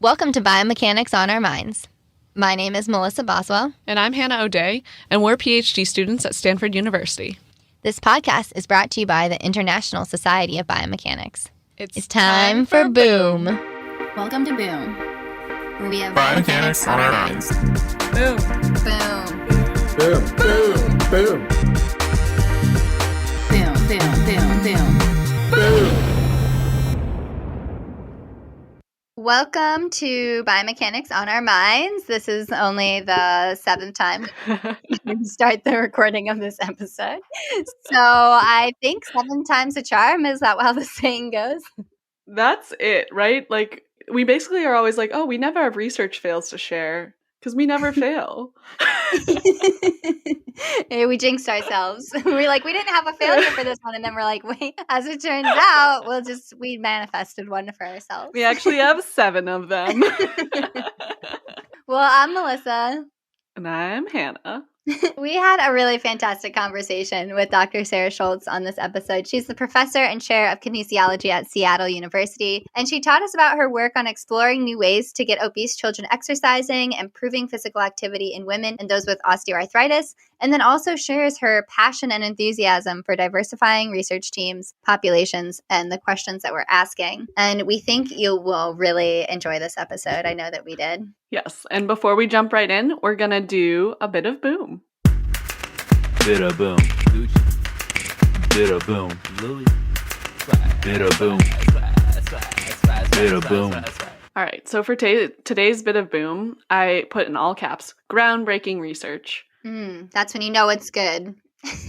Welcome to Biomechanics on Our Minds. My name is Melissa Boswell. And I'm Hannah O'Day, and we're PhD students at Stanford University. This podcast is brought to you by the International Society of Biomechanics. It's time for Boom. Welcome to Boom, where we have Biomechanics on our minds. Boom. Boom. Boom, boom, boom. Boom, boom, boom, boom. Boom. Welcome to Biomechanics on Our Minds. This is only the seventh time we start the recording of this episode. So I think 7 times a charm. Is that how the saying goes? That's it, right? Like, we basically are always like, oh, we never have research fails to share, because we never fail. We jinxed ourselves. We're like, we didn't have a failure for this one. And then we're like, wait, as it turns out, we manifested one for ourselves. We actually have 7 of them. Well, I'm Melissa. And I'm Hannah. We had a really fantastic conversation with Dr. Sarah Shultz on this episode. She's the professor and chair of kinesiology at Seattle University, and she taught us about her work on exploring new ways to get obese children exercising, improving physical activity in women and those with osteoarthritis, and then also shares her passion and enthusiasm for diversifying research teams, populations, and the questions that we're asking. And we think you will really enjoy this episode. I know that we did. Yes, and before we jump right in, we're going to do a bit of boom. Bit of boom. Bit of boom. Bit of boom. Bit of boom. All right, so for today's bit of boom, I put in all caps, groundbreaking research. That's when you know it's good. It's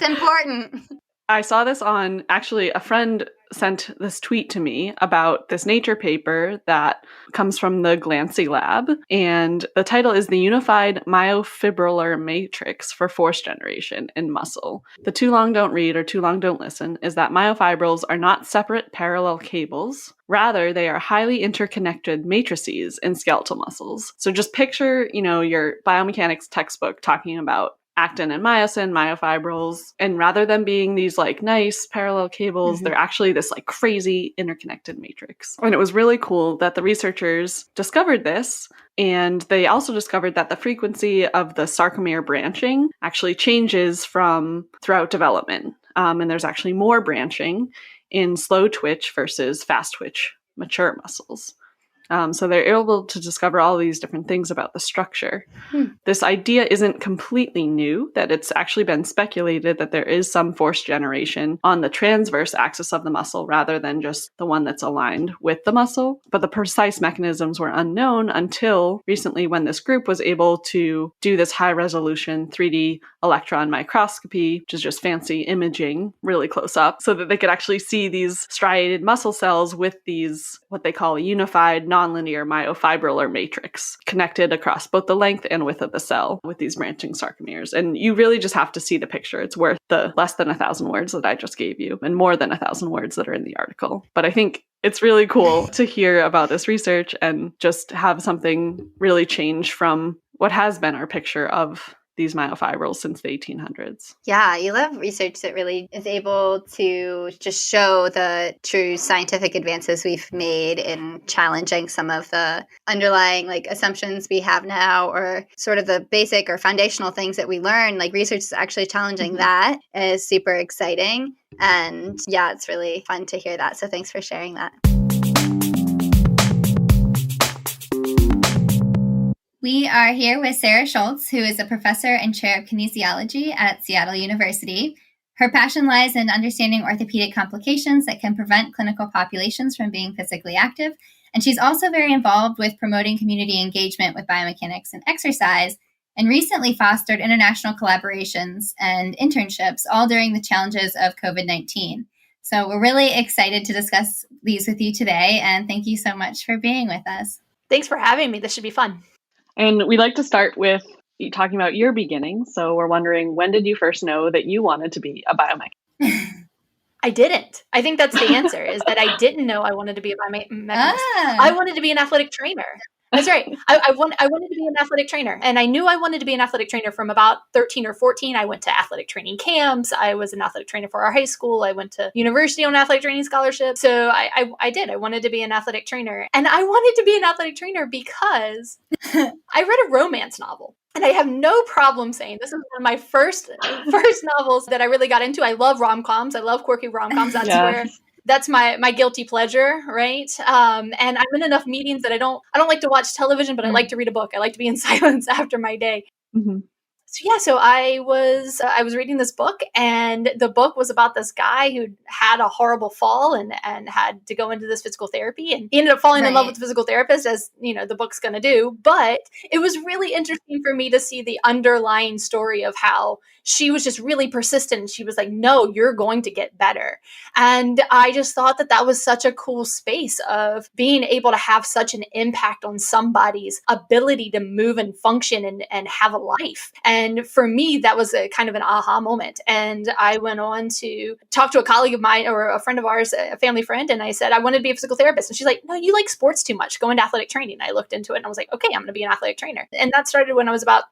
important. I saw this on, actually, a friend sent this tweet to me about this Nature paper that comes from the Glancy lab, and the title is The Unified Myofibrillar Matrix for Force Generation in Muscle. The too long don't read or too long don't listen is that myofibrils are not separate parallel cables. Rather, they are highly interconnected matrices in skeletal muscles. So just picture, your biomechanics textbook talking about actin and myosin, myofibrils, and rather than being these like nice parallel cables, they're actually this like crazy interconnected matrix. And it was really cool that the researchers discovered this, and they also discovered that the frequency of the sarcomere branching actually changes throughout development. And there's actually more branching in slow twitch versus fast twitch mature muscles. So they're able to discover all these different things about the structure. This idea isn't completely new, that it's actually been speculated that there is some force generation on the transverse axis of the muscle rather than just the one that's aligned with the muscle. But the precise mechanisms were unknown until recently, when this group was able to do this high-resolution 3D electron microscopy, which is just fancy imaging really close up, so that they could actually see these striated muscle cells with these, what they call a unified nonlinear myofibrillar matrix connected across both the length and width of the cell with these branching sarcomeres. And you really just have to see the picture. It's worth the less than 1,000 words that I just gave you and more than 1,000 words that are in the article. But I think it's really cool to hear about this research and just have something really change from what has been our picture of these myofibrils since the 1800s. Yeah, you love research that really is able to just show the true scientific advances we've made in challenging some of the underlying assumptions we have now, or sort of the basic or foundational things that we learn. Research is actually challenging that is super exciting. And yeah, it's really fun to hear that. So thanks for sharing that. We are here with Sarah Shultz, who is a professor and chair of kinesiology at Seattle University. Her passion lies in understanding orthopedic complications that can prevent clinical populations from being physically active. And she's also very involved with promoting community engagement with biomechanics and exercise, and recently fostered international collaborations and internships, all during the challenges of COVID-19. So we're really excited to discuss these with you today, and thank you so much for being with us. Thanks for having me. This should be fun. And we like to start with talking about your beginnings. So we're wondering, when did you first know that you wanted to be a biomechanist? I didn't. I think that's the answer, is that I didn't know I wanted to be a biomechanist. Ah. I wanted to be an athletic trainer. That's right. I wanted to be an athletic trainer. And I knew I wanted to be an athletic trainer from about 13 or 14. I went to athletic training camps. I was an athletic trainer for our high school. I went to university on athletic training scholarship. So I did. I wanted to be an athletic trainer. And I wanted to be an athletic trainer because I read a romance novel. And I have no problem saying this is one of my first novels that I really got into. I love rom-coms. I love quirky rom-coms. That's my guilty pleasure, right? And I'm in enough meetings that I don't like to watch television, but I like to read a book. I like to be in silence after my day. Mm-hmm. So I was reading this book, and the book was about this guy who had a horrible fall and had to go into this physical therapy, and he ended up falling in love with the physical therapist, as the book's going to do. But it was really interesting for me to see the underlying story of how she was just really persistent. And she was like, no, you're going to get better. And I just thought that was such a cool space of being able to have such an impact on somebody's ability to move and function and have a life. And for me, that was a kind of an aha moment. And I went on to talk to a colleague of mine, or a friend of ours, a family friend. And I said, I want to be a physical therapist. And she's like, no, you like sports too much. Go into athletic training. I looked into it and I was like, okay, I'm going to be an athletic trainer. And that started when I was about,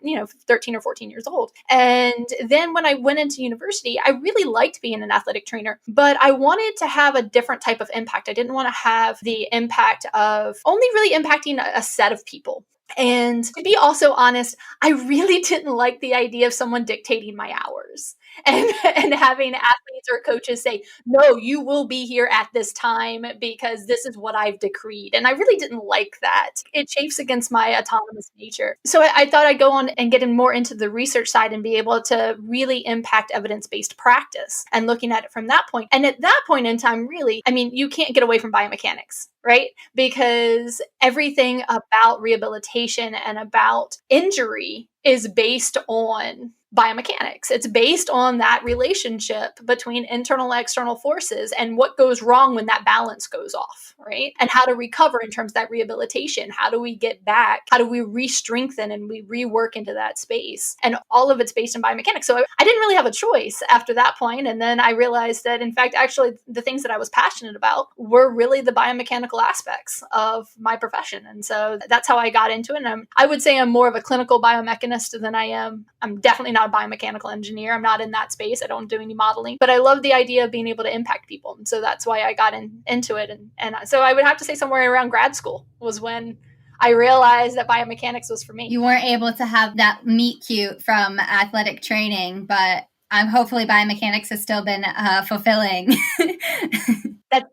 13 or 14 years old. And then when I went into university, I really liked being an athletic trainer, but I wanted to have a different type of impact. I didn't want to have the impact of only really impacting a set of people. And to be also honest, I really didn't like the idea of someone dictating my hours and having athletes or coaches say, no, you will be here at this time because this is what I've decreed. And I really didn't like that. It chafes against my autonomous nature. So I thought I'd go on and get more into the research side and be able to really impact evidence-based practice and looking at it from that point. And at that point in time, really, you can't get away from biomechanics, right? Because everything about rehabilitation and about injury is based on biomechanics. It's based on that relationship between internal and external forces and what goes wrong when that balance goes off, right? And how to recover in terms of that rehabilitation. How do we get back? How do we re-strengthen and we rework into that space? And all of it's based in biomechanics. So I didn't really have a choice after that point. And then I realized that, in fact, actually the things that I was passionate about were really the biomechanical aspects of my profession. And so that's how I got into it. And I would say I'm more of a clinical biomechanist than I'm definitely not a biomechanical engineer. I'm not in that space. I don't do any modeling, but I love the idea of being able to impact people. And so that's why I got into it. And so I would have to say somewhere around grad school was when I realized that biomechanics was for me. You weren't able to have that meet cute from athletic training, but hopefully biomechanics has still been fulfilling.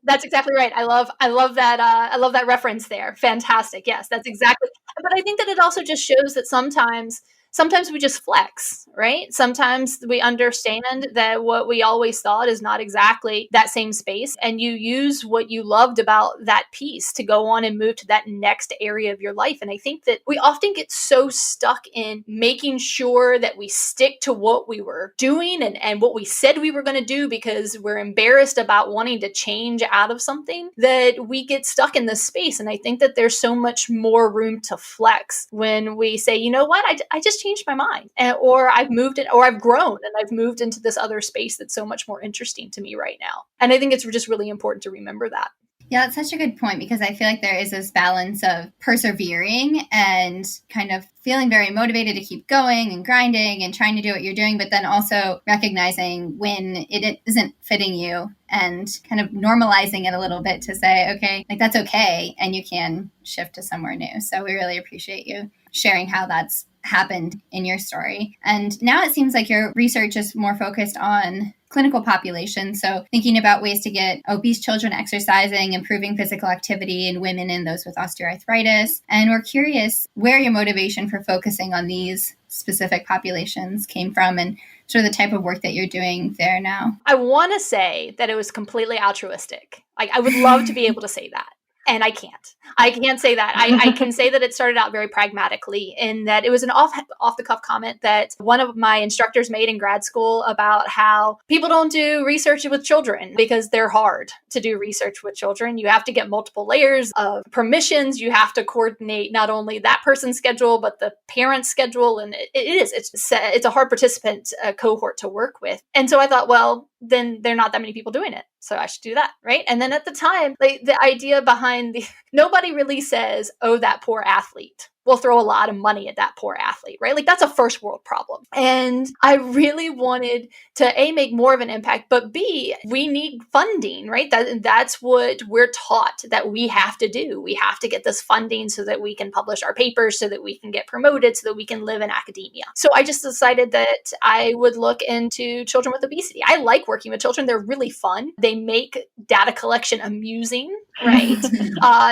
That's exactly right. I love that. I love that reference there. Fantastic. Yes, that's exactly. But I think that it also just shows that sometimes we just flex, right? Sometimes we understand that what we always thought is not exactly that same space. And you use what you loved about that piece to go on and move to that next area of your life. And I think that we often get so stuck in making sure that we stick to what we were doing and what we said we were going to do because we're embarrassed about wanting to change out of something, that we get stuck in this space. And I think that there's so much more room to flex when we say, you know what, I just changed my mind, or I've moved it, or I've grown and I've moved into this other space that's so much more interesting to me right now. And I think it's just really important to remember that. Yeah, that's such a good point, because I feel like there is this balance of persevering and kind of feeling very motivated to keep going and grinding and trying to do what you're doing, but then also recognizing when it isn't fitting you and kind of normalizing it a little bit to say, okay, like that's okay, and you can shift to somewhere new. So we really appreciate you sharing how that's happened in your story. And now it seems like your research is more focused on clinical populations. So thinking about ways to get obese children exercising, improving physical activity in women and those with osteoarthritis. And we're curious where your motivation for focusing on these specific populations came from and sort of the type of work that you're doing there now. I want to say that it was completely altruistic. Like, I would love to be able to say that. And I can't say that. I can say that it started out very pragmatically, in that it was an off the cuff comment that one of my instructors made in grad school about how people don't do research with children because they're hard to do research with children. You have to get multiple layers of permissions. You have to coordinate not only that person's schedule, but the parent's schedule. And it's a hard participant cohort to work with. And so I thought, well, then there are not that many people doing it, so I should do that, right? And then at the time, like, the idea behind nobody really says, oh, that poor athlete. We'll throw a lot of money at that poor athlete, right? Like, that's a first world problem. And I really wanted to A, make more of an impact, but B, we need funding, right? That's what we're taught that we have to do. We have to get this funding so that we can publish our papers, so that we can get promoted, so that we can live in academia. So I just decided that I would look into children with obesity. I like working with children. They're really fun. They make data collection amusing, right?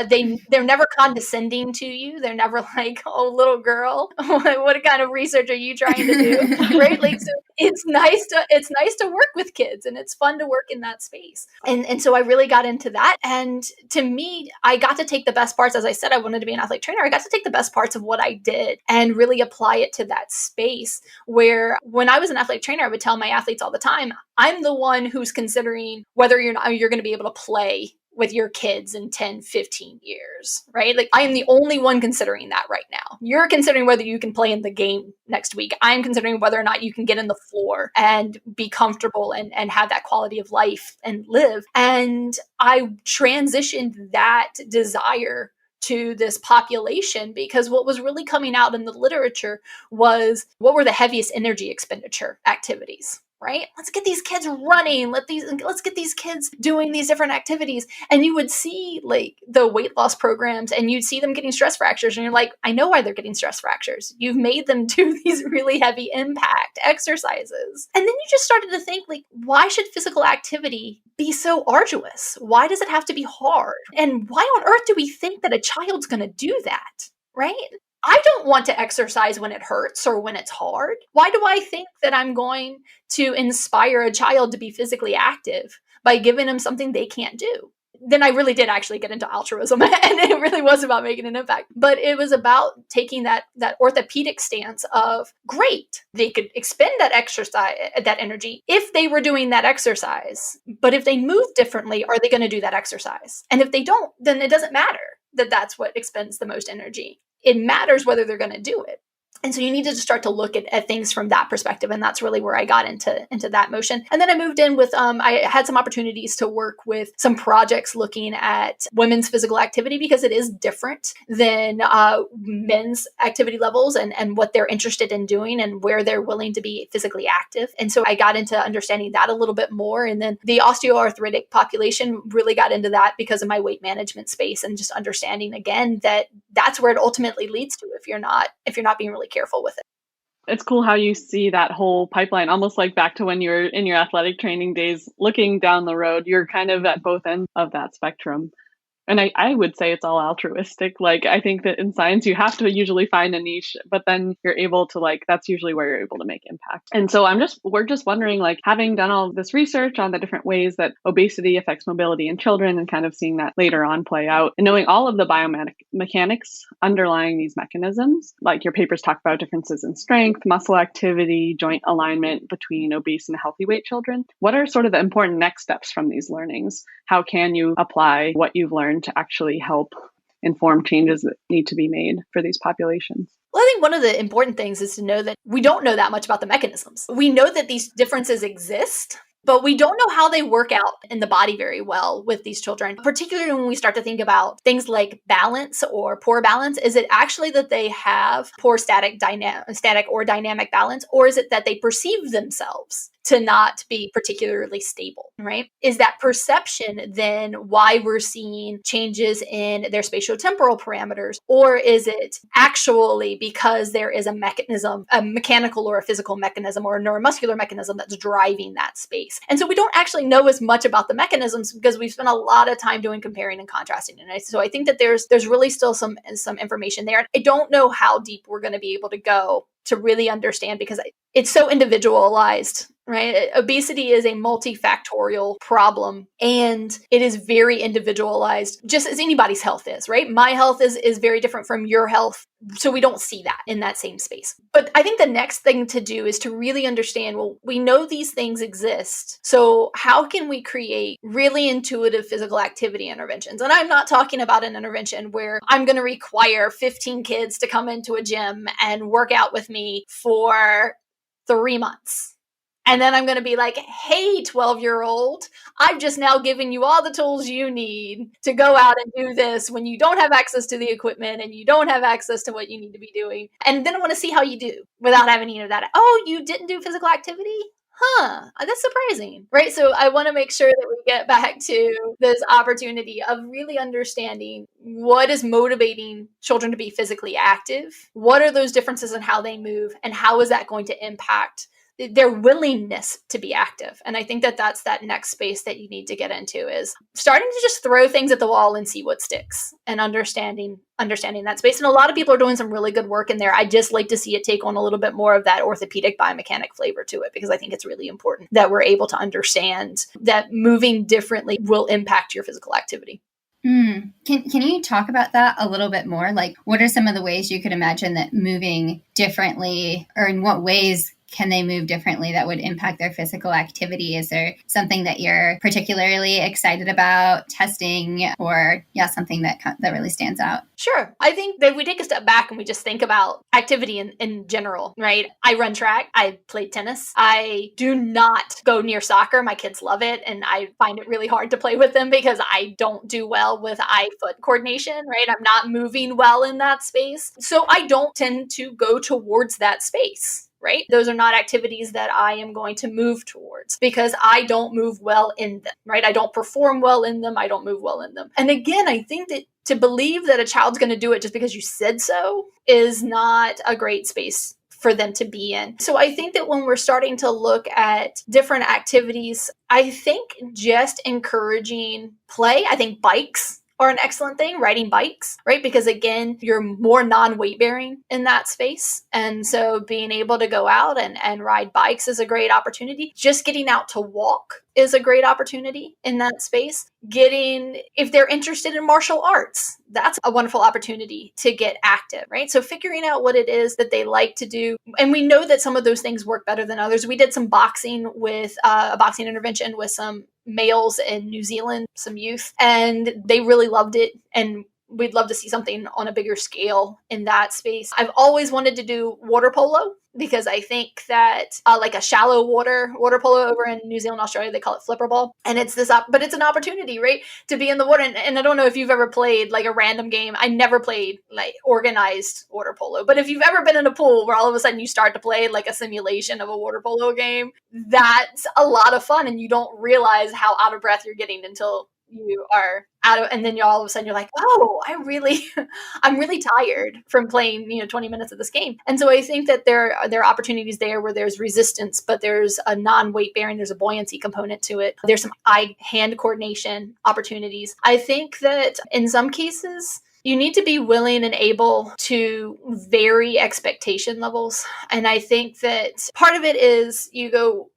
They're never condescending to you. They're never like, oh, little girl, what kind of research are you trying to do? Right? Like, so it's nice to work with kids, and it's fun to work in that space. And so I really got into that. And to me, I got to take the best parts. As I said, I wanted to be an athletic trainer. I got to take the best parts of what I did and really apply it to that space, where when I was an athletic trainer, I would tell my athletes all the time, I'm the one who's considering whether you're going to be able to play with your kids in 10, 15 years, right? Like, I am the only one considering that right now. You're considering whether you can play in the game next week. I'm considering whether or not you can get in the floor and be comfortable and have that quality of life and live. And I transitioned that desire to this population, because what was really coming out in the literature was, what were the heaviest energy expenditure activities? Right? Let's get these kids running. Let's get these kids doing these different activities. And you would see like the weight loss programs, and you'd see them getting stress fractures. And you're like, I know why they're getting stress fractures. You've made them do these really heavy impact exercises. And then you just started to think, like, why should physical activity be so arduous? Why does it have to be hard? And why on earth do we think that a child's going to do that? Right? I don't want to exercise when it hurts or when it's hard. Why do I think that I'm going to inspire a child to be physically active by giving them something they can't do? Then I really did actually get into altruism, and it really was about making an impact. But it was about taking that orthopedic stance of, great, they could expend that exercise, that energy, if they were doing that exercise. But if they move differently, are they going to do that exercise? And if they don't, then it doesn't matter that that's what expends the most energy. It matters whether they're going to do it. And so you need to just start to look at things from that perspective. And that's really where I got into that motion. And then I moved in with, I had some opportunities to work with some projects looking at women's physical activity, because it is different than men's activity levels and what they're interested in doing and where they're willing to be physically active. And so I got into understanding that a little bit more. And then the osteoarthritic population, really got into that because of my weight management space, and just understanding again that that's where it ultimately leads to if you're not being really careful with it. It's cool how you see that whole pipeline, almost like back to when you were in your athletic training days, looking down the road. You're kind of at both ends of that spectrum. And I would say it's all altruistic. Like, I think that in science, you have to usually find a niche, but then you're able to, like, that's usually where you're able to make impact. And so we're just wondering, like, having done all this research on the different ways that obesity affects mobility in children, and kind of seeing that later on play out, and knowing all of the biomechanics underlying these mechanisms, like your papers talk about differences in strength, muscle activity, joint alignment between obese and healthy weight children. What are sort of the important next steps from these learnings? How can you apply what you've learned to actually help inform changes that need to be made for these populations? Well, I think one of the important things is to know that we don't know that much about the mechanisms. We know that these differences exist, but we don't know how they work out in the body very well with these children, particularly when we start to think about things like balance or poor balance. Is it actually that they have poor static or dynamic balance, or is it that they perceive themselves to not be particularly stable, right? Is that perception then why we're seeing changes in their spatiotemporal parameters? Or is it actually because there is a mechanism, a mechanical or a physical mechanism or a neuromuscular mechanism that's driving that space? And so we don't actually know as much about the mechanisms because we've spent a lot of time doing comparing and contrasting. And so I think that there's really still some information there. I don't know how deep we're going to be able to go to really understand, because it's so individualized right? Obesity is a multifactorial problem, and it is very individualized, just as anybody's health is, right? My health is very different from your health, so we don't see that in that same space. But I think the next thing to do is to really understand, well, we know these things exist, so how can we create really intuitive physical activity interventions? And I'm not talking about an intervention where I'm going to require 15 kids to come into a gym and work out with me for 3 months. And then I'm going to be like, hey, 12-year-old, I've just now given you all the tools you need to go out and do this when you don't have access to the equipment and you don't have access to what you need to be doing. And then I want to see how you do without having any of that. Oh, you didn't do physical activity? Huh, that's surprising, right? So I want to make sure that we get back to this opportunity of really understanding what is motivating children to be physically active. What are those differences in how they move, and how is that going to impact their willingness to be active? And I think that that's that next space that you need to get into, is starting to just throw things at the wall and see what sticks, and understanding that space. And a lot of people are doing some really good work in there. I just like to see it take on a little bit more of that orthopedic biomechanic flavor to it, because I think it's really important that we're able to understand that moving differently will impact your physical activity. Can you talk about that a little bit more? Like, what are some of the ways you could imagine that moving differently, or in what ways can they move differently that would impact their physical activity? Is there something that you're particularly excited about testing, or something that really stands out? Sure. I think that if we take a step back and we just think about activity in general, right? I run track. I play tennis. I do not go near soccer. My kids love it, and I find it really hard to play with them because I don't do well with eye-foot coordination, right? I'm not moving well in that space. So I don't tend to go towards that space. Right? Those are not activities that I am going to move towards because I don't move well in them, right? I don't perform well in them. I don't move well in them. And again, I think that to believe that a child's going to do it just because you said so is not a great space for them to be in. So I think that when we're starting to look at different activities, I think just encouraging play, I think bikes are an excellent thing, riding bikes, right? Because again, you're more non-weight bearing in that space. And so being able to go out and ride bikes is a great opportunity. Just getting out to walk is a great opportunity in that space. If they're interested in martial arts, that's a wonderful opportunity to get active, right? So figuring out what it is that they like to do. And we know that some of those things work better than others. We did some boxing with a boxing intervention with some males in New Zealand, some youth, and they really loved it. And we'd love to see something on a bigger scale in that space. I've always wanted to do water polo because I think that like a shallow water polo over in New Zealand, Australia, they call it flipper ball. And it's but it's an opportunity, right? To be in the water. And I don't know if you've ever played like a random game. I never played like organized water polo, but if you've ever been in a pool where all of a sudden you start to play like a simulation of a water polo game, that's a lot of fun. And you don't realize how out of breath you're getting until you are out of, and then all of a sudden you're like, oh, I'm really tired from playing, 20 minutes of this game. And so I think that there are opportunities there where there's resistance, but there's a non-weight bearing, there's a buoyancy component to it. There's some eye-hand coordination opportunities. I think that in some cases, you need to be willing and able to vary expectation levels. And I think that part of it is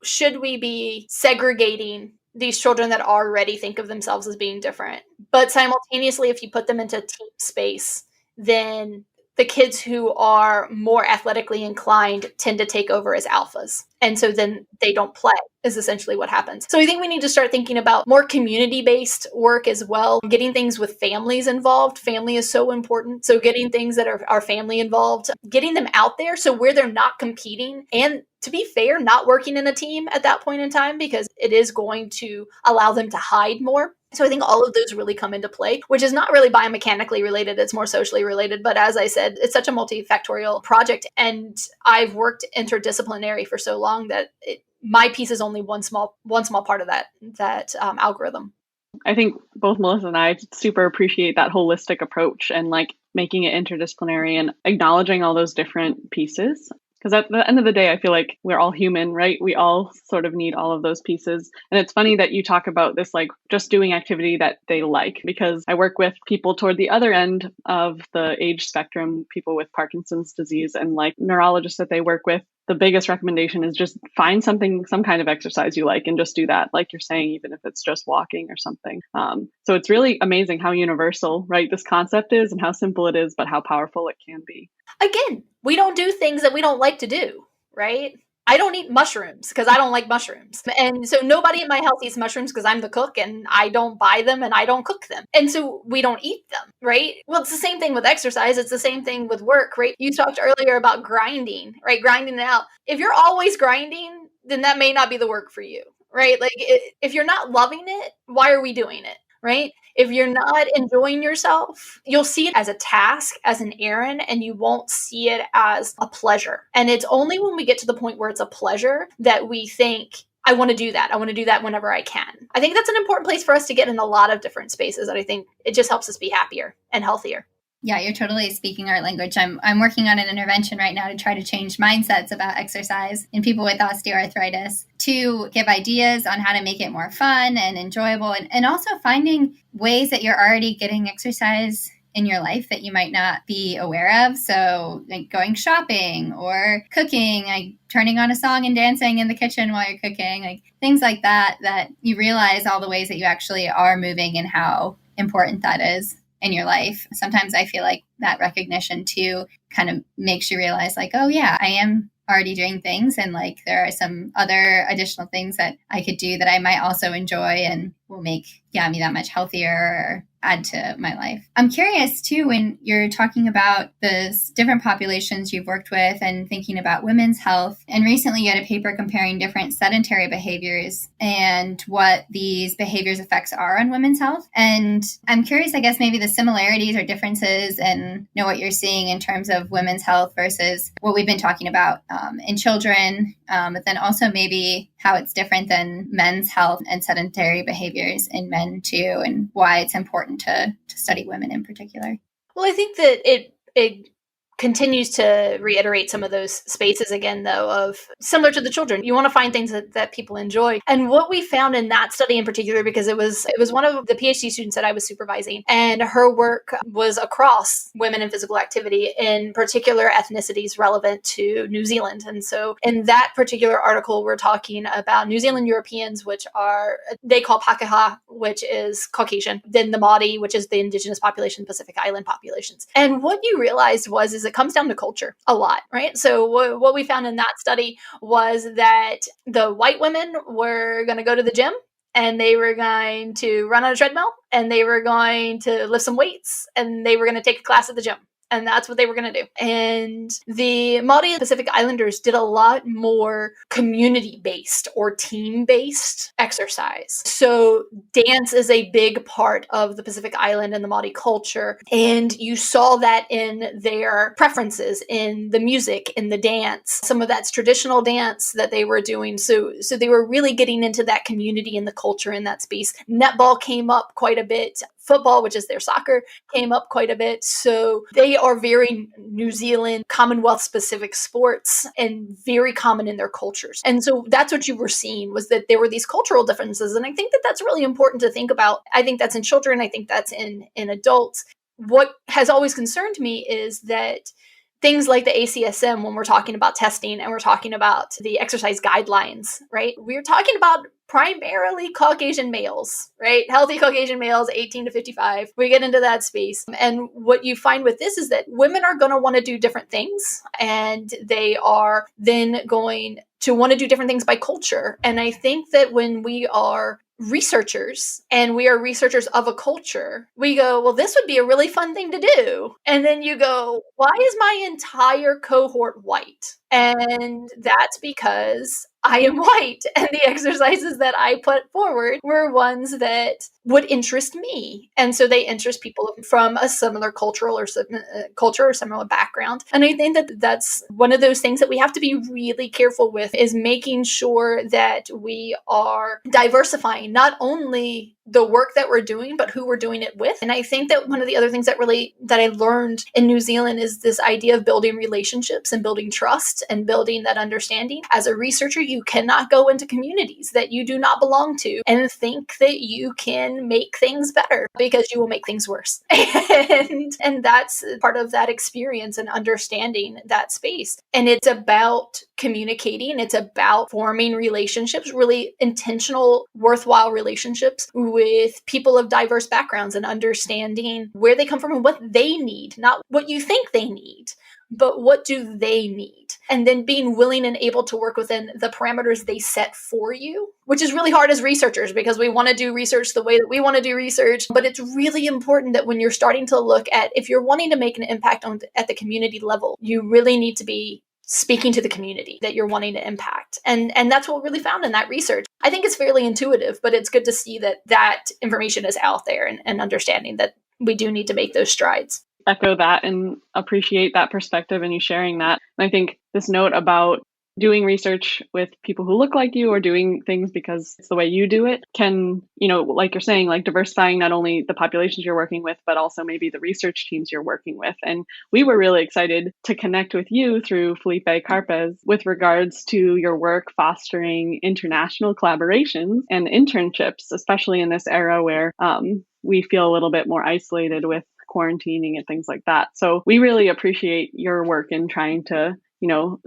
should we be segregating these children that already think of themselves as being different? But simultaneously, if you put them into team space, then the kids who are more athletically inclined tend to take over as alphas. And so then they don't play, is essentially what happens. So I think we need to start thinking about more community-based work as well, getting things with families involved. Family is so important. So getting things that are family involved, getting them out there so where they're not competing, and to be fair, not working in a team at that point in time, because it is going to allow them to hide more. So I think all of those really come into play, which is not really biomechanically related. It's more socially related. But as I said, it's such a multifactorial project. And I've worked interdisciplinary for so long that my piece is only one small part of that algorithm. I think both Melissa and I super appreciate that holistic approach and like making it interdisciplinary and acknowledging all those different pieces. Because at the end of the day, I feel like we're all human, right? We all sort of need all of those pieces. And it's funny that you talk about this, like just doing activity that they like, because I work with people toward the other end of the age spectrum, people with Parkinson's disease, and like neurologists that they work with. the biggest recommendation is just find some kind of exercise you like and just do that. Like you're saying, even if it's just walking or something. So it's really amazing how universal, right, this concept is and how simple it is, but how powerful it can be. Again, we don't do things that we don't like to do, right? I don't eat mushrooms because I don't like mushrooms. And so nobody in my house eats mushrooms because I'm the cook and I don't buy them and I don't cook them. And so we don't eat them, right? Well, it's the same thing with exercise. It's the same thing with work, right? You talked earlier about grinding, right? Grinding it out. If you're always grinding, then that may not be the work for you, right? Like if you're not loving it, why are we doing it, right? If you're not enjoying yourself, you'll see it as a task, as an errand, and you won't see it as a pleasure. And it's only when we get to the point where it's a pleasure that we think, I want to do that. I want to do that whenever I can. I think that's an important place for us to get in a lot of different spaces. And I think it just helps us be happier and healthier. Yeah, you're totally speaking our language. I'm working on an intervention right now to try to change mindsets about exercise in people with osteoarthritis, to give ideas on how to make it more fun and enjoyable, and also finding ways that you're already getting exercise in your life that you might not be aware of. So like going shopping or cooking, like turning on a song and dancing in the kitchen while you're cooking, like things like that, that you realize all the ways that you actually are moving and how important that is in your life. Sometimes I feel like that recognition too kind of makes you realize like, oh yeah, I am already doing things, and like there are some other additional things that I could do that I might also enjoy and will make me that much healthier or add to my life. I'm curious too, when you're talking about the different populations you've worked with and thinking about women's health, and recently you had a paper comparing different sedentary behaviors and what these behaviors' effects are on women's health. And I'm curious, I guess, maybe the similarities or differences and what you're seeing in terms of women's health versus what we've been talking about in children, but then also maybe how it's different than men's health and sedentary behaviors in men too, and why it's important to study women in particular. Well, I think that it continues to reiterate some of those spaces again, though, of similar to the children. You want to find things that people enjoy. And what we found in that study in particular, because it was one of the PhD students that I was supervising, and her work was across women in physical activity, in particular ethnicities relevant to New Zealand. And so in that particular article, we're talking about New Zealand Europeans, which they call Pākehā, which is Caucasian, then the Māori, which is the indigenous population, Pacific Island populations. And what you realized is it comes down to culture a lot, right? So what we found in that study was that the white women were going to go to the gym, and they were going to run on a treadmill, and they were going to lift some weights, and they were going to take a class at the gym. And that's what they were going to do. And the Māori Pacific Islanders did a lot more community-based or team-based exercise. So dance is a big part of the Pacific Island and the Māori culture. And you saw that in their preferences, in the music, in the dance. Some of that's traditional dance that they were doing. So they were really getting into that community and the culture in that space. Netball came up quite a bit. Football, which is their soccer, came up quite a bit. So they are very New Zealand Commonwealth specific sports and very common in their cultures. And so that's what you were seeing, was that there were these cultural differences. And I think that that's really important to think about. I think that's in children. I think that's in adults. What has always concerned me is that things like the ACSM, when we're talking about testing and we're talking about the exercise guidelines, right? We're talking about primarily Caucasian males, right? Healthy Caucasian males, 18 to 55. We get into that space. And what you find with this is that women are going to want to do different things, and they are then going to want to do different things by culture. And I think that when we are researchers and we are researchers of a culture, we go, well, this would be a really fun thing to do. And then you go, why is my entire cohort white? And that's because I am white, and the exercises that I put forward were ones that would interest me. And so they interest people from a similar cultural or culture or similar background. And I think that that's one of those things that we have to be really careful with, is making sure that we are diversifying not only the work that we're doing, but who we're doing it with. And I think that one of the other things that I learned in New Zealand is this idea of building relationships and building trust and building that understanding. As a researcher, you cannot go into communities that you do not belong to and think that you can make things better, because you will make things worse. and that's part of that experience and understanding that space. And it's about communicating. It's about forming relationships, really intentional, worthwhile relationships with people of diverse backgrounds and understanding where they come from and what they need, not what you think they need, but what do they need? And then being willing and able to work within the parameters they set for you, which is really hard as researchers because we want to do research the way that we want to do research. But it's really important that when you're starting to look at, if you're wanting to make an impact at the community level, you really need to be speaking to the community that you're wanting to impact. And that's what we really found in that research. I think it's fairly intuitive, but it's good to see that information is out there and understanding that we do need to make those strides. Echo that and appreciate that perspective and you sharing that. And I think this note about doing research with people who look like you or doing things because it's the way you do it can, like you're saying, like diversifying not only the populations you're working with, but also maybe the research teams you're working with. And we were really excited to connect with you through Felipe Carpez with regards to your work fostering international collaborations and internships, especially in this era where we feel a little bit more isolated with quarantining and things like that. So we really appreciate your work in trying to,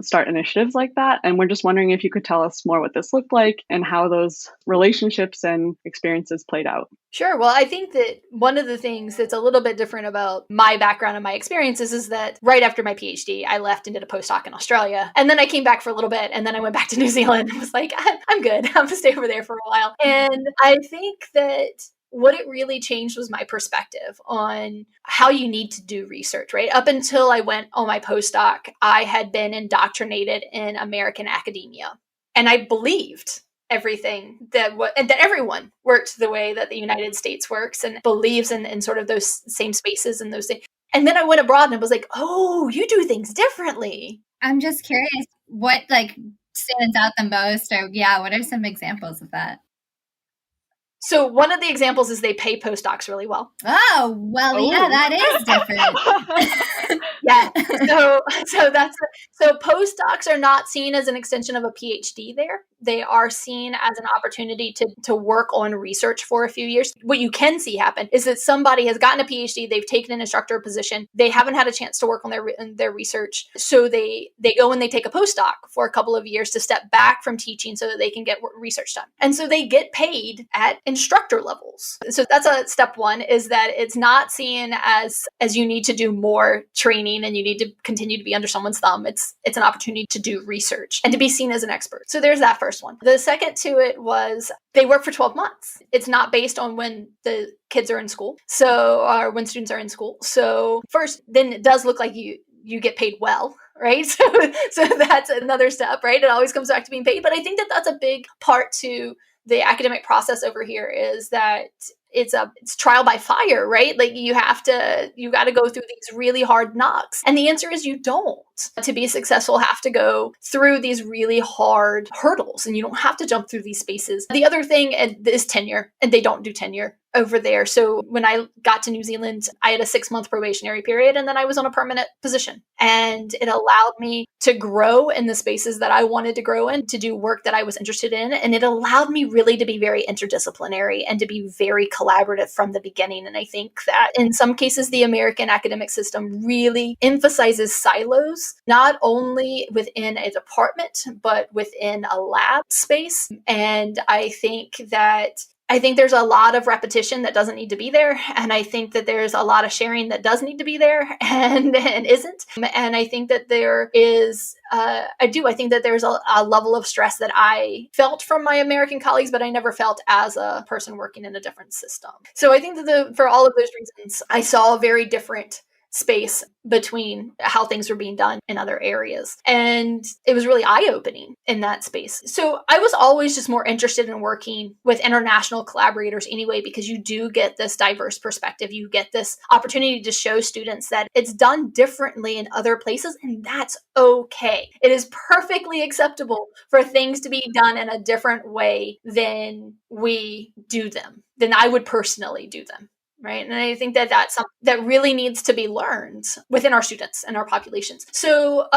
start initiatives like that. And we're just wondering if you could tell us more what this looked like and how those relationships and experiences played out. Sure. Well, I think that one of the things that's a little bit different about my background and my experiences is that right after my PhD, I left and did a postdoc in Australia. And then I came back for a little bit and then I went back to New Zealand and was like, I'm good. I'm going to stay over there for a while. And I think that what it really changed was my perspective on how you need to do research, right? Up until I went on my postdoc, I had been indoctrinated in American academia. And I believed everything that everyone worked the way that the United States works and believes in sort of those same spaces and those things. And then I went abroad and it was like, oh, you do things differently. I'm just curious what stands out the most, or what are some examples of that? So one of the examples is they pay postdocs really well. Oh, well, yeah, that is different. Yeah. So postdocs are not seen as an extension of a PhD there. They are seen as an opportunity to work on research for a few years. What you can see happen is that somebody has gotten a PhD, they've taken an instructor position, they haven't had a chance to work on their research. So they go and they take a postdoc for a couple of years to step back from teaching so that they can get research done. And so they get paid at instructor levels. So that's a step one, is that it's not seen as you need to do more training and you need to continue to be under someone's thumb. It's an opportunity to do research and to be seen as an expert. So there's that first one. The second to it was they work for 12 months. It's not based on when the kids are in school. Or when students are in school. So first, then it does look like you get paid well, right? So that's another step, right? It always comes back to being paid. But I think that that's a big part to the academic process over here, is that it's trial by fire, right? Like you got to go through these really hard knocks. And the answer is you don't. To be successful, have to go through these really hard hurdles, and you don't have to jump through these spaces. The other thing is tenure, and they don't do tenure over there. So when I got to New Zealand, I had a 6-month probationary period, and then I was on a permanent position. And it allowed me to grow in the spaces that I wanted to grow in, to do work that I was interested in. And it allowed me really to be very interdisciplinary and to be very collaborative from the beginning. And I think that in some cases, the American academic system really emphasizes silos, not only within a department, but within a lab space. And I think there's a lot of repetition that doesn't need to be there. And I think that there's a lot of sharing that does need to be there and isn't. And I think that there is, I think that there's a level of stress that I felt from my American colleagues, but I never felt as a person working in a different system. So I think that for all of those reasons, I saw a very different space between how things were being done in other areas. And it was really eye-opening in that space. So I was always just more interested in working with international collaborators anyway, because you do get this diverse perspective. You get this opportunity to show students that it's done differently in other places, and that's okay. It is perfectly acceptable for things to be done in a different way than we do them, than I would personally do them. right? And I think that that's something that really needs to be learned within our students and our populations. So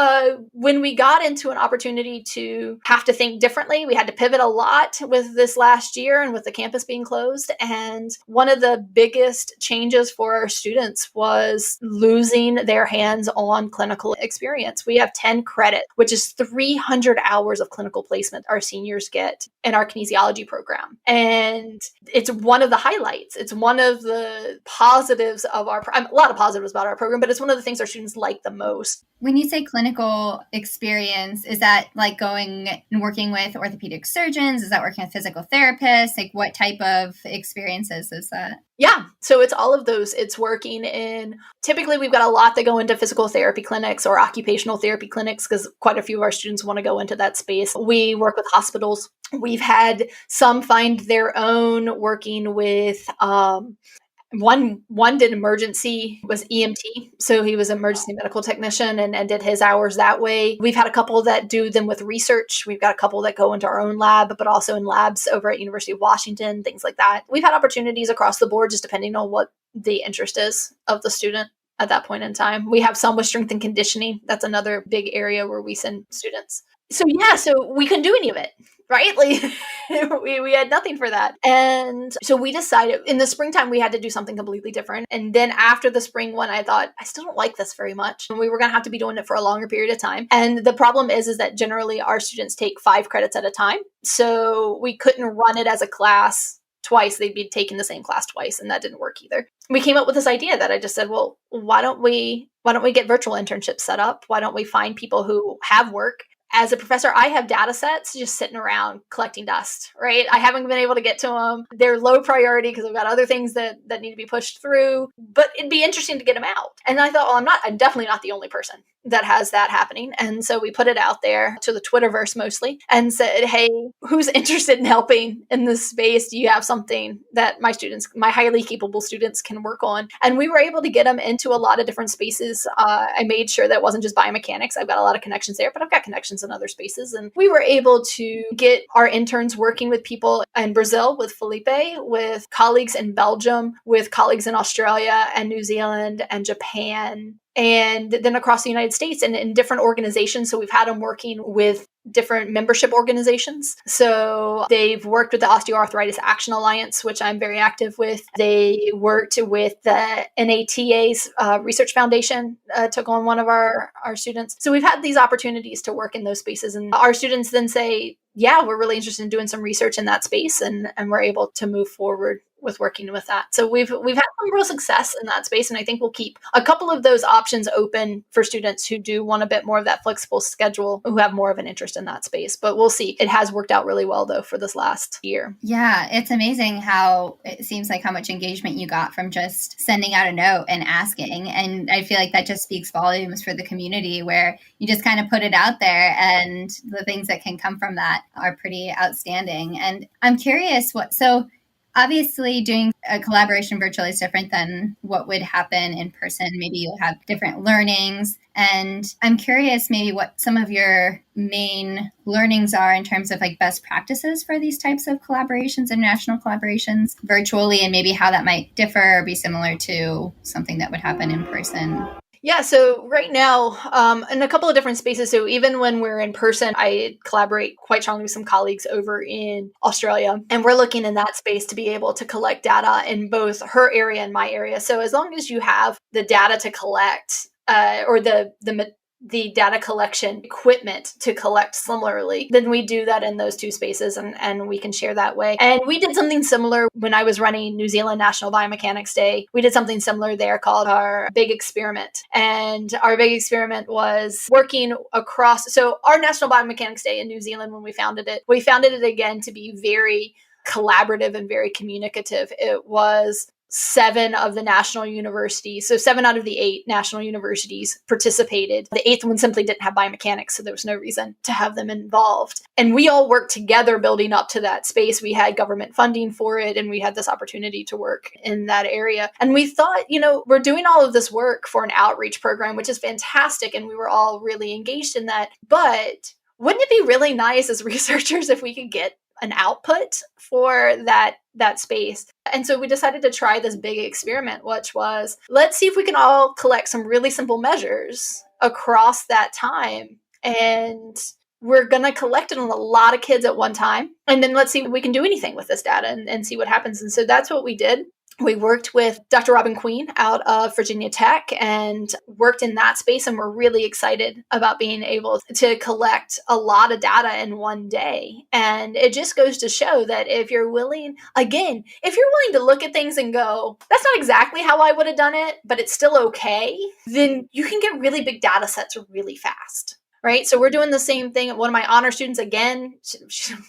when we got into an opportunity to have to think differently, we had to pivot a lot with this last year and with the campus being closed. And one of the biggest changes for our students was losing their hands-on clinical experience. We have 10 credit, which is 300 hours of clinical placement our seniors get in our kinesiology program. And it's one of the highlights. It's one of the positives of a lot of positives about our program, but it's one of the things our students like the most. When you say clinical experience, is that like going and working with orthopedic surgeons? Is that working with physical therapists? Like what type of experiences is that? Yeah. So it's all of those. It's working in, typically we've got a lot that go into physical therapy clinics or occupational therapy clinics because quite a few of our students want to go into that space. We work with hospitals. We've had some find their own working with, one did emergency, was EMT. So he was an emergency medical technician and did his hours that way. We've had a couple that do them with research. We've got a couple that go into our own lab, but also in labs over at University of Washington, things like that. We've had opportunities across the board, just depending on what the interest is of the student at that point in time. We have some with strength and conditioning. That's another big area where we send students. So yeah, so we couldn't do any of it, right? Like we had nothing for that. And so we decided in the springtime, we had to do something completely different. And then after the spring one, I thought, I still don't like this very much. And we were going to have to be doing it for a longer period of time. And the problem is that generally our students take 5 credits at a time. So we couldn't run it as a class twice. They'd be taking the same class twice. And that didn't work either. We came up with this idea that I just said, well, why don't we get virtual internships set up? Why don't we find people who have work? As a professor, I have data sets just sitting around collecting dust, right? I haven't been able to get to them. They're low priority because I've got other things that need to be pushed through, but it'd be interesting to get them out. And I thought, well, I'm definitely not the only person that has that happening. And so we put it out there to the Twitterverse mostly and said, hey, who's interested in helping in this space? Do you have something that my highly capable students can work on? And we were able to get them into a lot of different spaces. I made sure that it wasn't just biomechanics. I've got a lot of connections there, but I've got connections in other spaces. And we were able to get our interns working with people in Brazil, with Felipe, with colleagues in Belgium, with colleagues in Australia and New Zealand and Japan, and then across the United States and in different organizations. So we've had them working with different membership organizations. So they've worked with the Osteoarthritis Action Alliance, which I'm very active with. They worked with the NATA's Research Foundation, took on one of our students. So we've had these opportunities to work in those spaces. And our students then say, yeah, we're really interested in doing some research in that space. And we're able to move forward with working with that. So we've had some real success in that space. And I think we'll keep a couple of those options open for students who do want a bit more of that flexible schedule, who have more of an interest in that space. But we'll see. It has worked out really well, though, for this last year. Yeah, it's amazing how it seems like how much engagement you got from just sending out a note and asking. And I feel like that just speaks volumes for the community, where you just kind of put it out there and the things that can come from that are pretty outstanding. And I'm curious obviously, doing a collaboration virtually is different than what would happen in person. Maybe you'll have different learnings. And I'm curious maybe what some of your main learnings are in terms of like best practices for these types of collaborations, international collaborations virtually, and maybe how that might differ or be similar to something that would happen in person. Yeah, so right now, in a couple of different spaces, so even when we're in person, I collaborate quite strongly with some colleagues over in Australia, and we're looking in that space to be able to collect data in both her area and my area. So as long as you have the data to collect, or the data collection equipment to collect similarly, then we do that in those two spaces and we can share that way. And we did something similar when I was running New Zealand National Biomechanics Day. We did something similar there called our Big Experiment. And our Big Experiment was working across, so our National Biomechanics Day in New Zealand, when we founded it again to be very collaborative and very communicative. It was 7 of the national universities. So 7 out of the 8 national universities participated. The 8th one simply didn't have biomechanics, so there was no reason to have them involved. And we all worked together building up to that space. We had government funding for it, and we had this opportunity to work in that area. And we thought, we're doing all of this work for an outreach program, which is fantastic. And we were all really engaged in that. But wouldn't it be really nice as researchers if we could get an output for that space. And so we decided to try this big experiment, which was, let's see if we can all collect some really simple measures across that time. And we're going to collect it on a lot of kids at one time. And then let's see if we can do anything with this data and see what happens. And so that's what we did. We worked with Dr. Robin Queen out of Virginia Tech and worked in that space. And we're really excited about being able to collect a lot of data in one day. And it just goes to show that if you're willing, again, if you're willing to look at things and go, that's not exactly how I would have done it, but it's still okay, then you can get really big data sets really fast. Right. So we're doing the same thing. One of my honor students, again,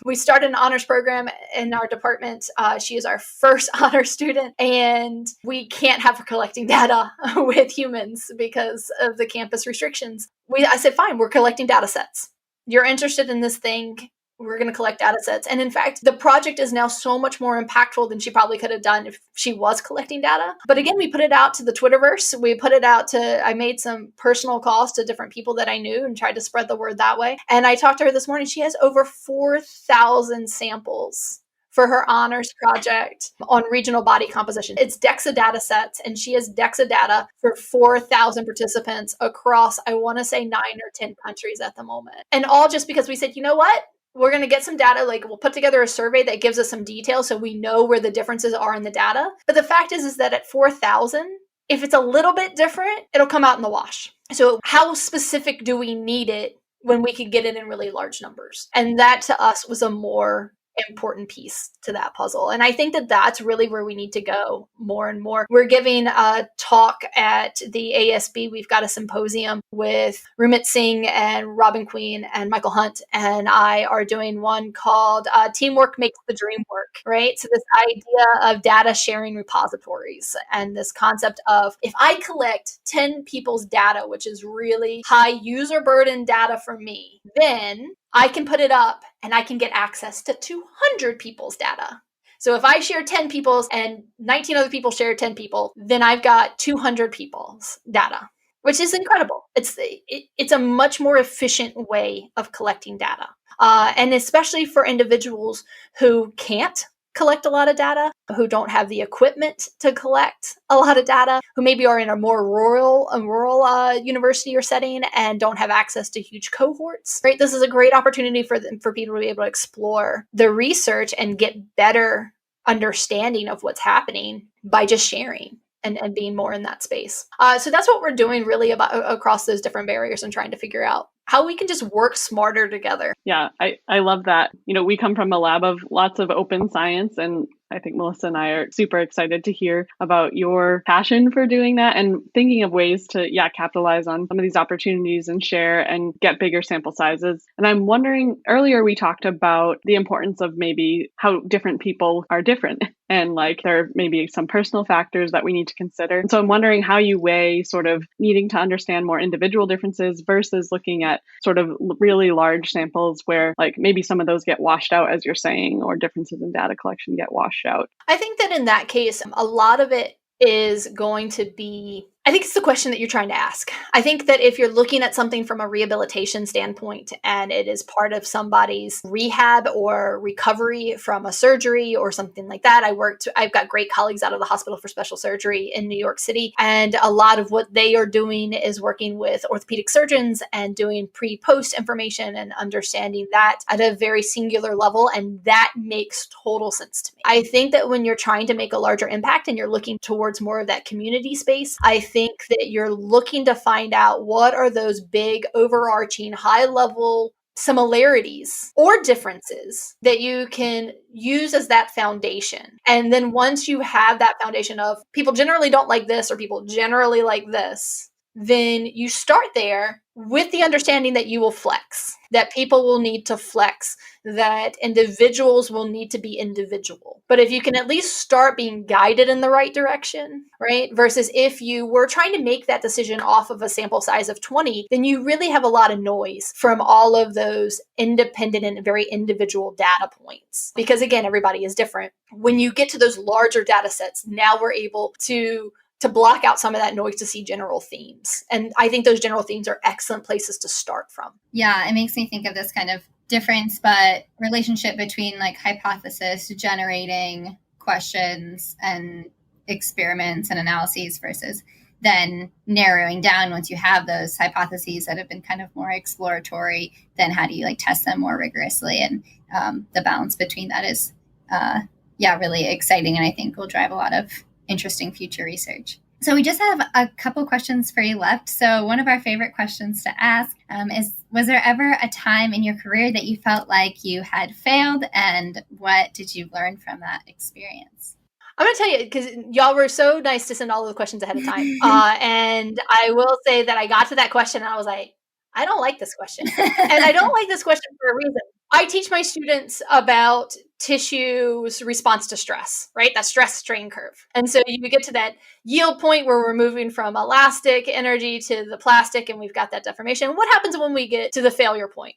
we started an honors program in our department. She is our first honor student, and we can't have her collecting data with humans because of the campus restrictions. I said, fine, we're collecting data sets. You're interested in this thing. We're going to collect data sets. And in fact, the project is now so much more impactful than she probably could have done if she was collecting data. But again, we put it out to the Twitterverse. We put it out I made some personal calls to different people that I knew and tried to spread the word that way. And I talked to her this morning. She has over 4,000 samples for her honors project on regional body composition. It's DEXA data sets, and she has DEXA data for 4,000 participants across, I want to say 9 or 10 countries at the moment. And all just because we said, you know what? We're going to get some data, like we'll put together a survey that gives us some detail so we know where the differences are in the data. But the fact is that at 4,000, if it's a little bit different, it'll come out in the wash. So how specific do we need it when we could get it in really large numbers? And that to us was a more important piece to that puzzle. And I think that that's really where we need to go more and more. We're giving a talk at the ASB. We've got a symposium with Rumit Singh and Robin Queen and Michael Hunt, and I are doing one called Teamwork Makes the Dream Work, right? So this idea of data sharing repositories and this concept of, if I collect 10 people's data, which is really high user burden data for me, then I can put it up and I can get access to 200 people's data. So if I share 10 people's and 19 other people share 10 people, then I've got 200 people's data, which is incredible. It's a much more efficient way of collecting data. And especially for individuals who can't collect a lot of data, who don't have the equipment to collect a lot of data, who maybe are in a more rural university or setting and don't have access to huge cohorts, right? This is a great opportunity for people to be able to explore the research and get better understanding of what's happening by just sharing and being more in that space. So that's what we're doing really across those different barriers and trying to figure out how we can just work smarter together. Yeah, I love that. We come from a lab of lots of open science, and I think Melissa and I are super excited to hear about your passion for doing that and thinking of ways to, capitalize on some of these opportunities and share and get bigger sample sizes. And I'm wondering, earlier we talked about the importance of maybe how different people are different and like there may be some personal factors that we need to consider. And so I'm wondering how you weigh sort of needing to understand more individual differences versus looking at sort of really large samples where like maybe some of those get washed out, as you're saying, or differences in data collection get washed out. I think that in that case, a lot of it is going to be, I think it's the question that you're trying to ask. I think that if you're looking at something from a rehabilitation standpoint and it is part of somebody's rehab or recovery from a surgery or something like that, I've got great colleagues out of the Hospital for Special Surgery in New York City. And a lot of what they are doing is working with orthopedic surgeons and doing pre-post information and understanding that at a very singular level. And that makes total sense to me. I think that when you're trying to make a larger impact and you're looking towards more of that community space, I think that you're looking to find out what are those big overarching high level similarities or differences that you can use as that foundation. And then once you have that foundation of people generally don't like this or people generally like this, then you start there with the understanding that you will flex, that people will need to flex, that individuals will need to be individual. But if you can at least start being guided in the right direction, right? Versus if you were trying to make that decision off of a sample size of 20, then you really have a lot of noise from all of those independent and very individual data points. Because again, everybody is different. When you get to those larger data sets, now we're able to block out some of that noise to see general themes. And I think those general themes are excellent places to start from. Yeah, it makes me think of this kind of difference, but relationship between like hypothesis generating questions and experiments and analyses versus then narrowing down once you have those hypotheses that have been kind of more exploratory, then how do you like test them more rigorously? And the balance between that is, really exciting. And I think will drive a lot of interesting future research. So we just have a couple questions for you left. So one of our favorite questions to ask is, was there ever a time in your career that you felt like you had failed, and what did you learn from that experience? I'm going to tell you, because y'all were so nice to send all of the questions ahead of time. And I will say that I got to that question and I was like, I don't like this question. And I don't like this question for a reason. I teach my students about tissue's response to stress, right? That stress strain curve. And so you get to that yield point where we're moving from elastic energy to the plastic, and we've got that deformation. What happens when we get to the failure point?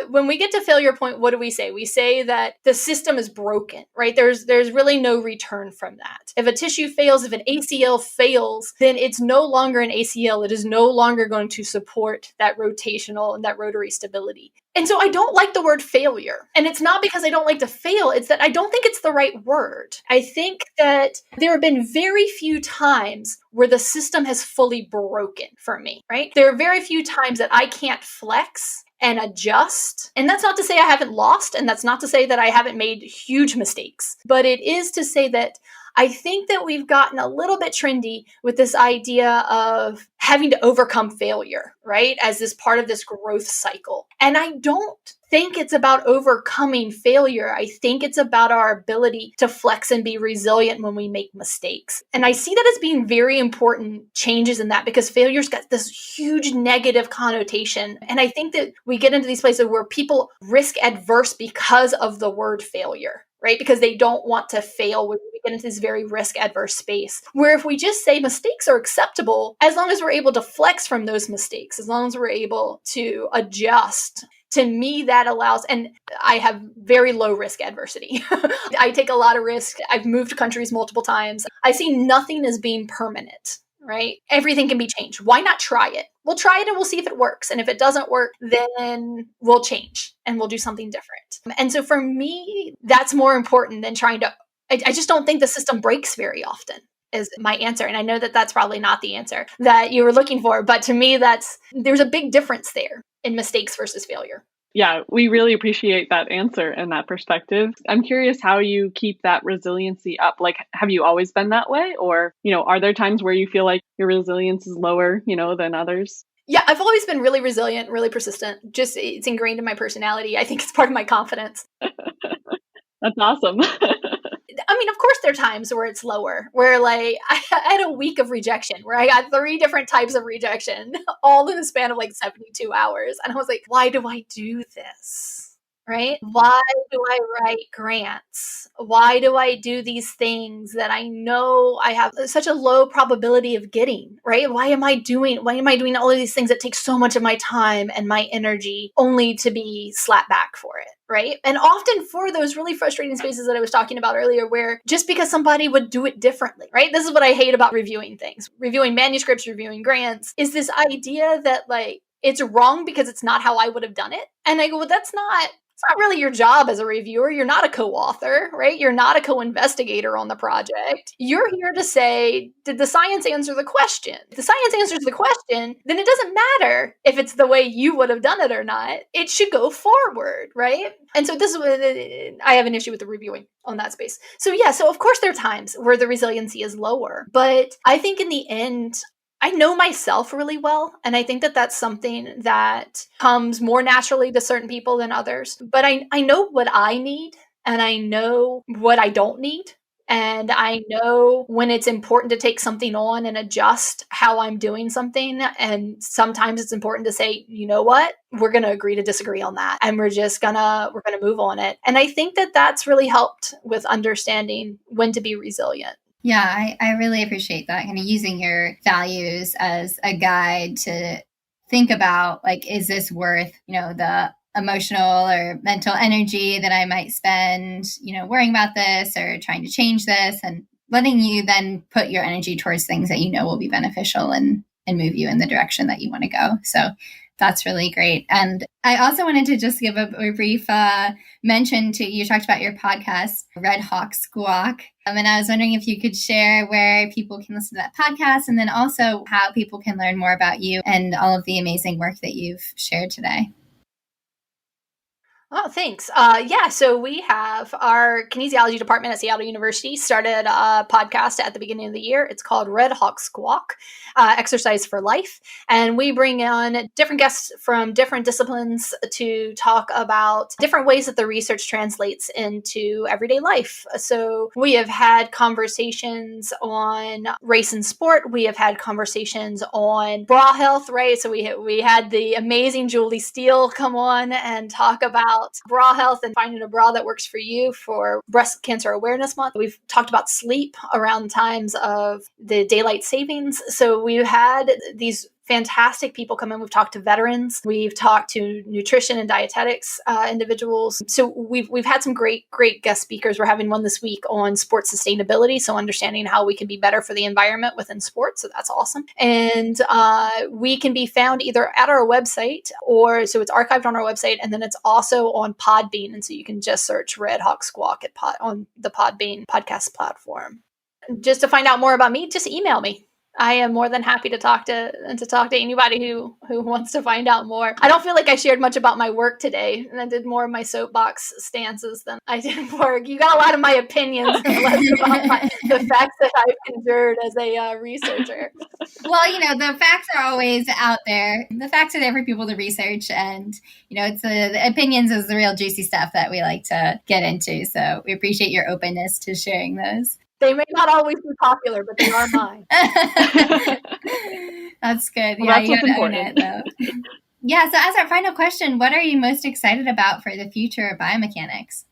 When we get to failure point, what do we say? We say that the system is broken, right? There's really no return from that. If a tissue fails, if an ACL fails, then it's no longer an ACL. It is no longer going to support that rotational and that rotary stability. And so I don't like the word failure. And it's not because I don't like to fail. It's that I don't think it's the right word. I think that there have been very few times where the system has fully broken for me, right? There are very few times that I can't flex and adjust. And that's not to say I haven't lost, and that's not to say that I haven't made huge mistakes, but it is to say that I think that we've gotten a little bit trendy with this idea of having to overcome failure, right? As this part of this growth cycle. And I don't think it's about overcoming failure. I think it's about our ability to flex and be resilient when we make mistakes. And I see that as being very important changes in that, because failure's got this huge negative connotation. And I think that we get into these places where people risk adverse because of the word failure, right? Because they don't want to fail. We get into this very risk adverse space where if we just say mistakes are acceptable, as long as we're able to flex from those mistakes, as long as we're able to adjust, to me, that allows, and I have very low risk adversity. I take a lot of risk. I've moved countries multiple times. I see nothing as being permanent, right? Everything can be changed. Why not try it? We'll try it and we'll see if it works. And if it doesn't work, then we'll change and we'll do something different. And so for me, that's more important than trying to, I just don't think the system breaks very often is my answer. And I know that that's probably not the answer that you were looking for, but to me, there's a big difference there in mistakes versus failure. Yeah, we really appreciate that answer and that perspective. I'm curious how you keep that resiliency up. Like, have you always been that way? Or, are there times where you feel like your resilience is lower, than others? Yeah, I've always been really resilient, really persistent. Just it's ingrained in my personality. I think it's part of my confidence. That's awesome. I mean, of course, there are times where it's lower, where like I had a week of rejection, where I got 3 different types of rejection, all in the span of like 72 hours. And I was like, why do I do this? Right? Why do I write grants? Why do I do these things that I know I have such a low probability of getting, right? Why am I doing all of these things that take so much of my time and my energy only to be slapped back for it? Right? And often for those really frustrating spaces that I was talking about earlier, where just because somebody would do it differently, right? This is what I hate about reviewing things, reviewing manuscripts, reviewing grants, is this idea that like, it's wrong because it's not how I would have done it. And I go, well, it's not really your job as a reviewer. You're not a co-author, right? You're not a co-investigator on the project. You're here to say, did the science answer the question? If the science answers the question, then it doesn't matter if it's the way you would have done it or not. It should go forward, right? And so this is what I have an issue with the reviewing on that space. So yeah, so of course there are times where the resiliency is lower, but I think in the end, I know myself really well, and I think that that's something that comes more naturally to certain people than others. But I know what I need, and I know what I don't need, and I know when it's important to take something on and adjust how I'm doing something. And sometimes it's important to say, you know what, we're going to agree to disagree on that, and we're going to move on it. And I think that that's really helped with understanding when to be resilient. Yeah, I really appreciate that, kind of using your values as a guide to think about, like, is this worth, the emotional or mental energy that I might spend, worrying about this or trying to change this, and letting you then put your energy towards things that will be beneficial and move you in the direction that you want to go. So That's really great. And I also wanted to just give a brief mention to, you talked about your podcast, Red Hawk Squawk. And I was wondering if you could share where people can listen to that podcast, and then also how people can learn more about you and all of the amazing work that you've shared today. Oh, thanks. So we have our kinesiology department at Seattle University started a podcast at the beginning of the year. It's called Red Hawk Squawk, Exercise for Life. And we bring on different guests from different disciplines to talk about different ways that the research translates into everyday life. So we have had conversations on race and sport. We have had conversations on bra health, right? So we had the amazing Julie Steele come on and talk about bra health and finding a bra that works for you for Breast Cancer Awareness Month. We've talked about sleep around times of the daylight savings. So we've had these fantastic people come in. We've talked to veterans. We've talked to nutrition and dietetics individuals. So we've had some great guest speakers. We're having one this week on sports sustainability. So understanding how we can be better for the environment within sports. So that's awesome. And we can be found either at our website so it's archived on our website. And then it's also on Podbean. And so you can just search Red Hawk Squawk on the Podbean podcast platform. Just to find out more about me, just email me. I am more than happy to talk to anybody who wants to find out more. I don't feel like I shared much about my work today, and I did more of my soapbox stances than I did work. You got a lot of my opinions, and less about the facts that I've endured as a researcher. Well, the facts are always out there. The facts are there for people to research, and it's the opinions is the real juicy stuff that we like to get into. So we appreciate your openness to sharing those. They may not always be popular, but they are mine. That's good. Well, Yeah, that's you what's gotta own important. it, though. Yeah, so as our final question, what are you most excited about for the future of biomechanics?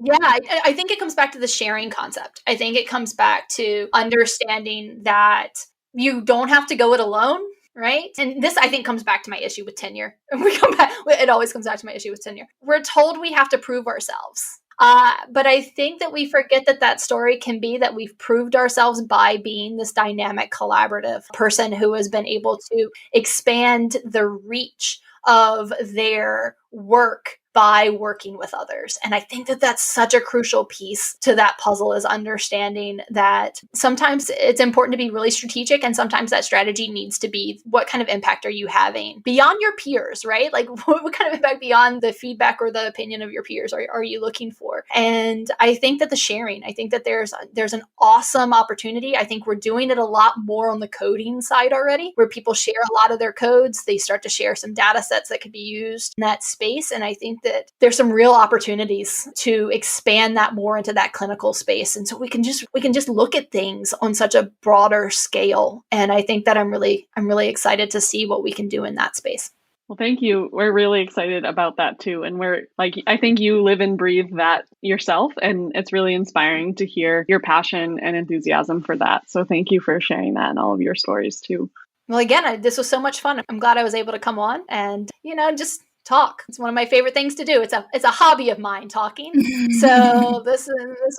Yeah, I think it comes back to the sharing concept. I think it comes back to understanding that you don't have to go it alone, right? And this, I think, comes back to my issue with tenure. It always comes back to my issue with tenure. We're told we have to prove ourselves. But I think that we forget that story can be that we've proved ourselves by being this dynamic, collaborative person who has been able to expand the reach of their work by working with others. And I think that that's such a crucial piece to that puzzle, is understanding that sometimes it's important to be really strategic, and sometimes that strategy needs to be, what kind of impact are you having beyond your peers, right? Like what kind of impact beyond the feedback or the opinion of your peers are you looking for? And I think that I think that there's an awesome opportunity. I think we're doing it a lot more on the coding side already, where people share a lot of their codes. They start to share some data sets that could be used in that space. And I think that there's some real opportunities to expand that more into that clinical space. And so we can just look at things on such a broader scale. And I think that I'm really excited to see what we can do in that space. Well, thank you. We're really excited about that too. And I think you live and breathe that yourself. And it's really inspiring to hear your passion and enthusiasm for that. So thank you for sharing that and all of your stories too. Well, again, this was so much fun. I'm glad I was able to come on and, just talk. It's one of my favorite things to do. It's a hobby of mine, talking. So this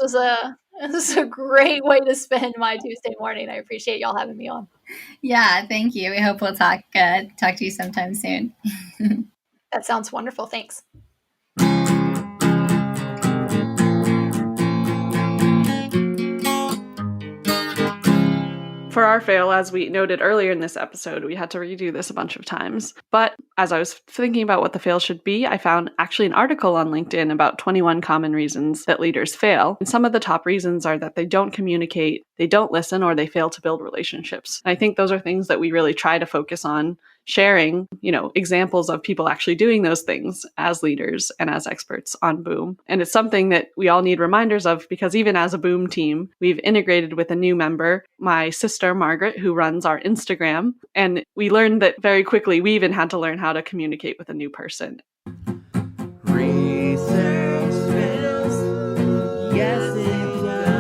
was a great way to spend my Tuesday morning. I appreciate y'all having me on. Yeah, thank you. We hope we'll talk to you sometime soon. That sounds wonderful. Thanks. For our fail, as we noted earlier in this episode, we had to redo this a bunch of times. But as I was thinking about what the fail should be, I found actually an article on LinkedIn about 21 common reasons that leaders fail. And some of the top reasons are that they don't communicate, they don't listen, or they fail to build relationships. And I think those are things that we really try to focus on, sharing, examples of people actually doing those things as leaders and as experts on Boom. And it's something that we all need reminders of, because even as a Boom team, we've integrated with a new member, my sister, Margaret, who runs our Instagram. And we learned that very quickly, we even had to learn how to communicate with a new person. Research fails. Yes, it does.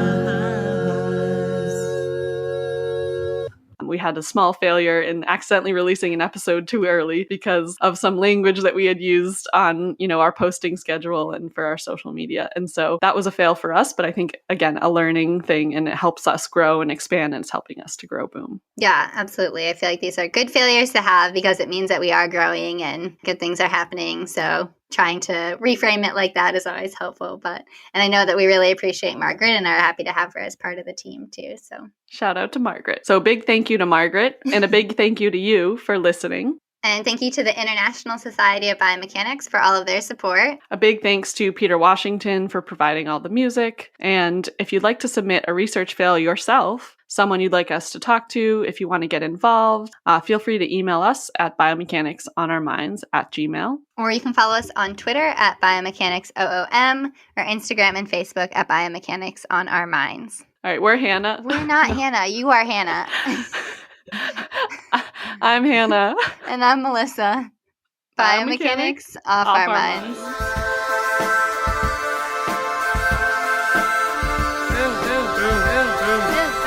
We had a small failure in accidentally releasing an episode too early because of some language that we had used on, our posting schedule and for our social media. And so that was a fail for us, but I think, again, a learning thing, and it helps us grow and expand, and it's helping us to grow Boom. Yeah, absolutely. I feel like these are good failures to have because it means that we are growing and good things are happening. So trying to reframe it like that is always helpful. And I know that we really appreciate Margaret and are happy to have her as part of the team too. So shout out to Margaret. So big thank you to Margaret, and a big thank you to you for listening. And thank you to the International Society of Biomechanics for all of their support. A big thanks to Peter Washington for providing all the music. And if you'd like to submit a research fail yourself, someone you'd like us to talk to, if you want to get involved, feel free to email us at biomechanicsonOurMinds@gmail.com. Or you can follow us on Twitter at BiomechanicsOOM or Instagram and Facebook at Biomechanics on Our Minds. All right, we're Hannah. We're not Hannah. You are Hannah. I'm Hannah. And I'm Melissa. Biomechanics off our minds. Boom, boom, boom, boom, boom.